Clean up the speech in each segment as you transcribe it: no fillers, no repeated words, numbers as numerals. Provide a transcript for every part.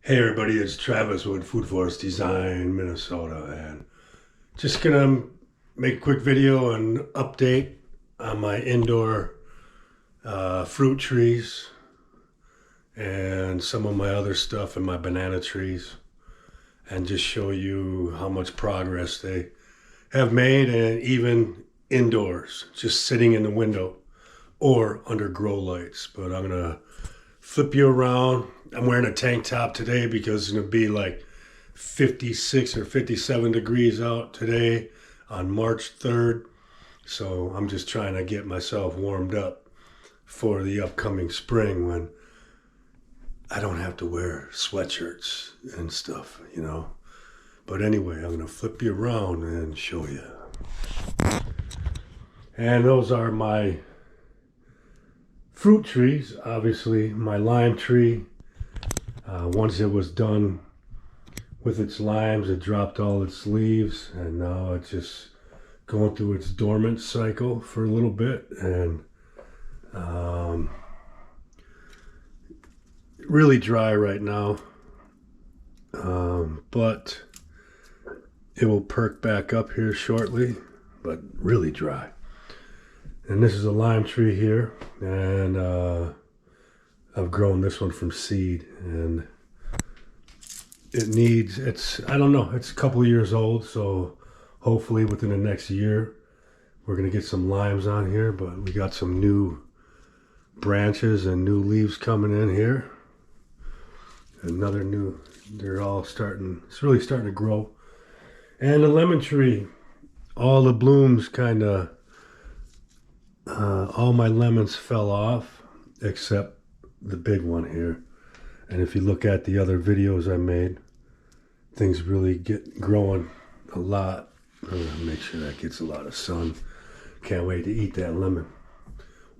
Hey everybody, it's Travis with Food Forest Design, Minnesota, and just gonna make a quick video and update on my indoor fruit trees and some of my other stuff in my banana trees, and just show you how much progress they have made, and even indoors, just sitting in the window or under grow lights. But I'm gonna flip you around. I'm wearing a tank top today because it's going to be like 56 or 57 degrees out today on March 3rd. So I'm just trying to get myself warmed up for the upcoming spring when I don't have to wear sweatshirts and stuff, you know. But anyway, I'm going to flip you around and show you. And those are my fruit trees. Obviously, my lime tree. Once it was done with its limes, it dropped all its leaves, and now it's just going through its dormant cycle for a little bit, and really dry right now, but it will perk back up here shortly, but really dry. And this is a lime tree here, and I've grown this one from seed, and it's I don't know, it's a couple of years old, so hopefully within the next year we're gonna get some limes on here. But we got some new branches and new leaves coming in here. Another new, they're all starting, it's really starting to grow. And the lemon tree, all the blooms kind of, all my lemons fell off except the big one here. And if you look at the other videos I made, things really get growing a lot. I'm gonna make sure that gets a lot of sun. Can't wait to eat that lemon.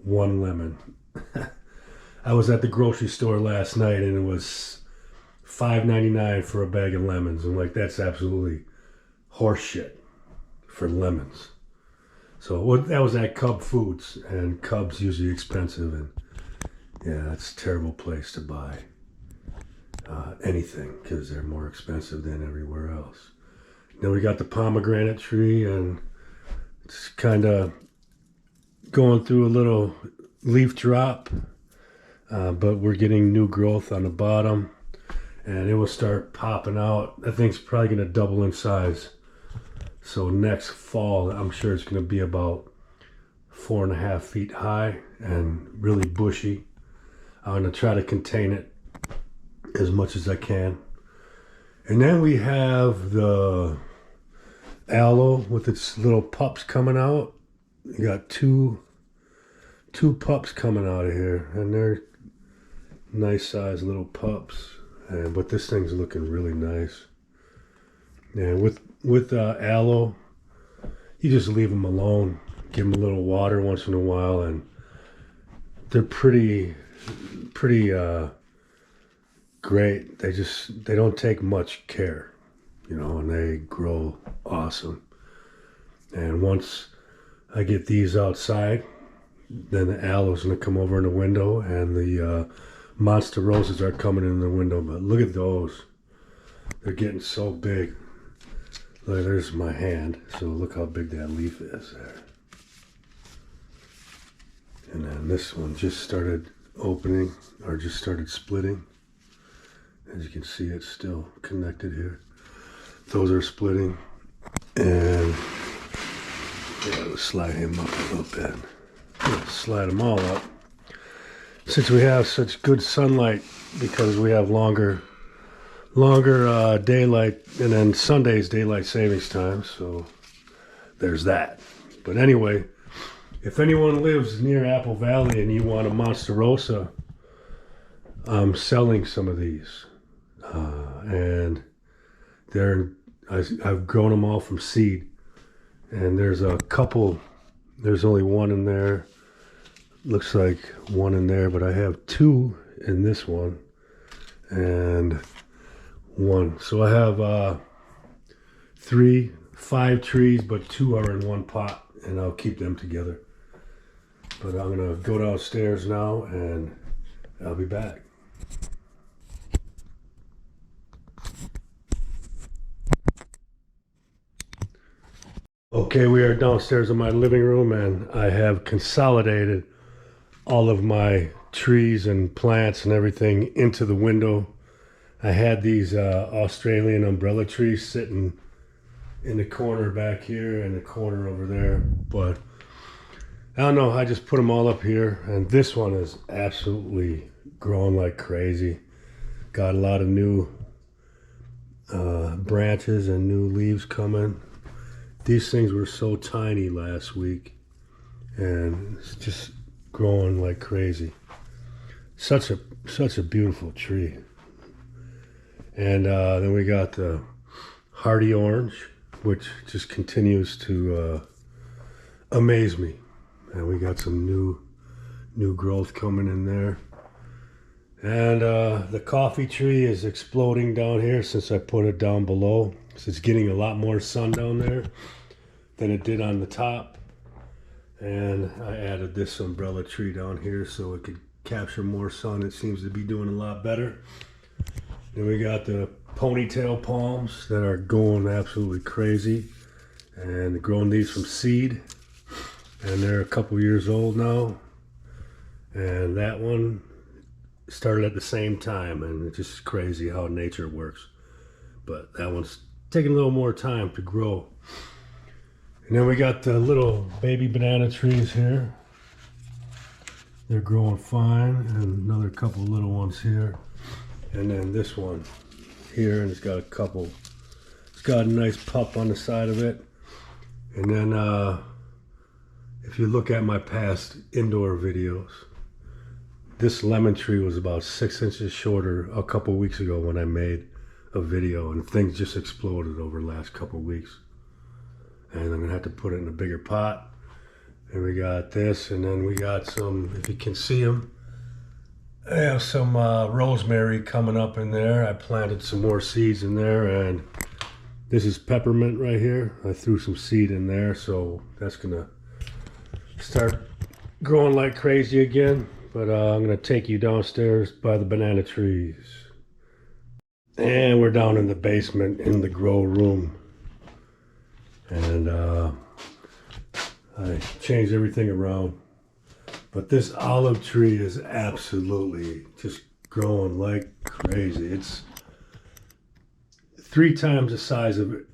One lemon. I was at the grocery store last night and it was $5.99 for a bag of lemons. I'm like, that's absolutely horse shit for lemons. So that was at Cub Foods, and Cub's usually expensive, and yeah, it's a terrible place to buy anything because they're more expensive than everywhere else. Then we got the pomegranate tree, and it's kind of going through a little leaf drop, but we're getting new growth on the bottom, and it will start popping out. That thing's probably going to double in size. So next fall, I'm sure it's going to be about 4.5 feet high and really bushy. I'm going to try to contain it as much as I can. And then we have the aloe with its little pups coming out. You got two pups coming out of here, and they're nice sized little pups. But this thing's looking really nice. And with aloe, you just leave them alone. Give them a little water once in a while, and they're pretty great. They don't take much care, you know, and they grow awesome. And once I get these outside, then the aloe's gonna come over in the window, and the monster roses are coming in the window. But look at those, they're getting so big. Look, there's my hand, so look how big that leaf is there. And then this one just started opening, or just started splitting. As you can see, it's still connected here. Those are splitting, and yeah, let's slide him up a little bit. Let's slide them all up. Since we have such good sunlight, because we have longer daylight, and then Sunday's daylight savings time, so there's that. But anyway, if anyone lives near Apple Valley and you want a Monsterosa, I'm selling some of these, and I've grown them all from seed, and there's a couple. There's only one in there. Looks like one in there, but I have two in this one, and one. So I have 5 trees, but 2 are in one pot, and I'll keep them together. But I'm gonna go downstairs now, and I'll be back. Okay, we are downstairs in my living room, and I have consolidated all of my trees and plants and everything into the window. I had these Australian umbrella trees sitting in the corner back here and the corner over there, but I don't know, I just put them all up here, and this one is absolutely growing like crazy. Got a lot of new branches and new leaves coming. These things were so tiny last week, and it's just growing like crazy. Such a beautiful tree. And then we got the hardy orange, which just continues to amaze me. And we got some new growth coming in there. And the coffee tree is exploding down here since I put it down below. So it's getting a lot more sun down there than it did on the top. And I added this umbrella tree down here so it could capture more sun. It seems to be doing a lot better. Then we got the ponytail palms that are going absolutely crazy, and growing these from seed, and they're a couple years old now. And that one started at the same time, and it's just crazy how nature works. But that one's taking a little more time to grow. And then we got the little baby banana trees here. They're growing fine, and another couple little ones here. And then this one here, and it's got a nice pup on the side of it. And then if you look at my past indoor videos, this lemon tree was about 6 inches shorter a couple weeks ago when I made a video, and things just exploded over the last couple weeks. And I'm gonna have to put it in a bigger pot. And we got this, and then we got some, if you can see them, I have some rosemary coming up in there. I planted some more seeds in there, and this is peppermint right here. I threw some seed in there, so that's gonna start growing like crazy again. But I'm gonna take you downstairs by the banana trees. And we're down in the basement in the grow room. And I changed everything around. But this olive tree is absolutely just growing like crazy. It's 3 times the size of it,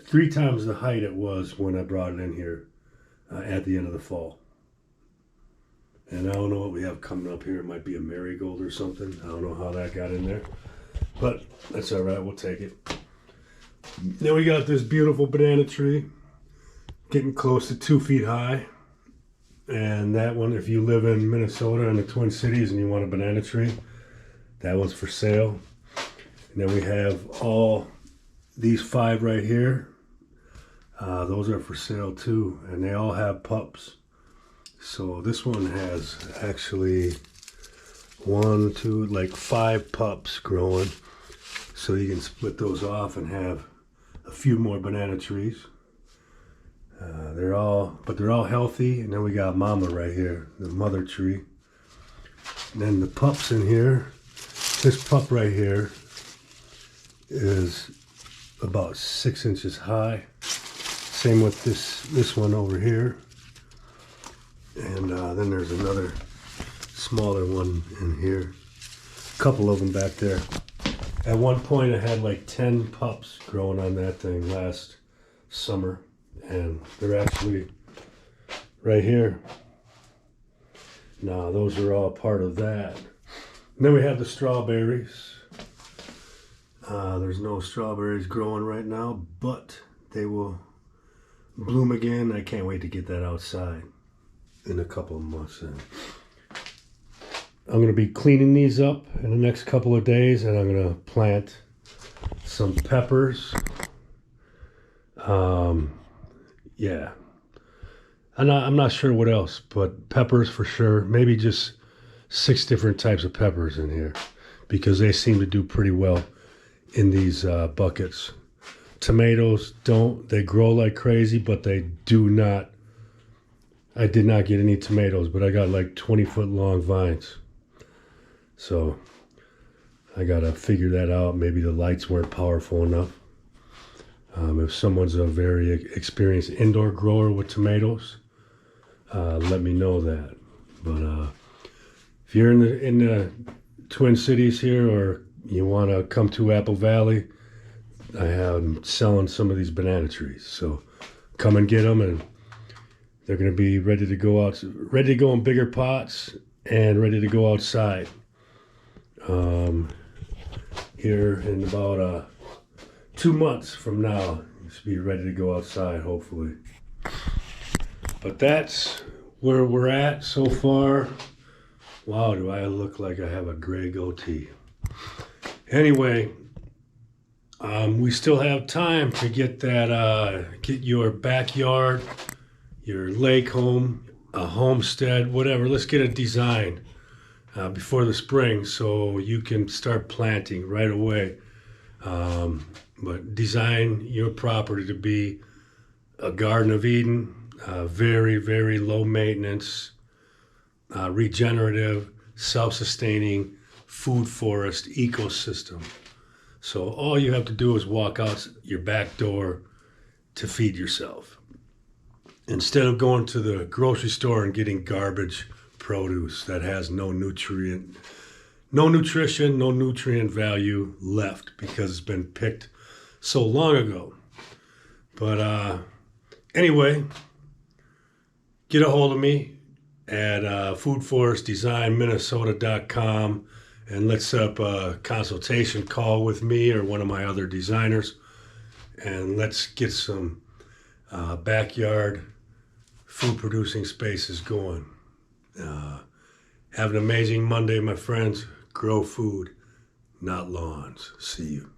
3 times the height it was when I brought it in here at the end of the fall. And I don't know what we have coming up here. It might be a marigold or something. I don't know how that got in there. But that's all right, we'll take it. Then we got this beautiful banana tree, getting close to 2 feet high. And that one, if you live in Minnesota in the Twin Cities and you want a banana tree, that one's for sale. And then we have all these 5 right here. Those are for sale too, and they all have pups. So this one has actually 1, 2, like 5 pups growing. So you can split those off and have a few more banana trees. They're all healthy. And then we got Mama right here, the mother tree. And then the pups in here. This pup right here is about 6 inches high. Same with this one over here. And then there's another smaller one in here. A couple of them back there. At one point I had like 10 pups growing on that thing last summer, and they're actually right here. Now those are all part of that. And then we have the strawberries. There's no strawberries growing right now, but they will bloom again. I can't wait to get that outside in a couple of months. I'm going to be cleaning these up in the next couple of days, and I'm going to plant some peppers. Yeah. I'm not sure what else, but peppers for sure. Maybe just 6 different types of peppers in here, because they seem to do pretty well in these buckets. Tomatoes they grow like crazy, but they do not. I did not get any tomatoes, but I got like 20-foot long vines. So I gotta figure that out. Maybe the lights weren't powerful enough. If someone's a very experienced indoor grower with tomatoes, let me know that. But if you're in the Twin Cities here, or you want to come to Apple Valley, I am selling some of these banana trees. So come and get them, and they're going to be ready to go out, ready to go in bigger pots, and ready to go outside. Here in about 2 months from now, you should be ready to go outside, hopefully. But that's where we're at so far. Wow, do I look like I have a gray goatee? Anyway, we still have time to get that, get your backyard, your lake home, a homestead, whatever. Let's get it designed before the spring so you can start planting right away. But design your property to be a Garden of Eden, very, very low maintenance, regenerative, self-sustaining food forest ecosystem. So all you have to do is walk out your back door to feed yourself, instead of going to the grocery store and getting garbage produce that has no nutrition, no nutrient value left because it's been picked so long ago. But anyway, get a hold of me at foodforestdesignminnesota.com, and let's set up a consultation call with me or one of my other designers, and let's get some backyard food producing spaces going. Have an amazing Monday, my friends. Grow food, not lawns. See you.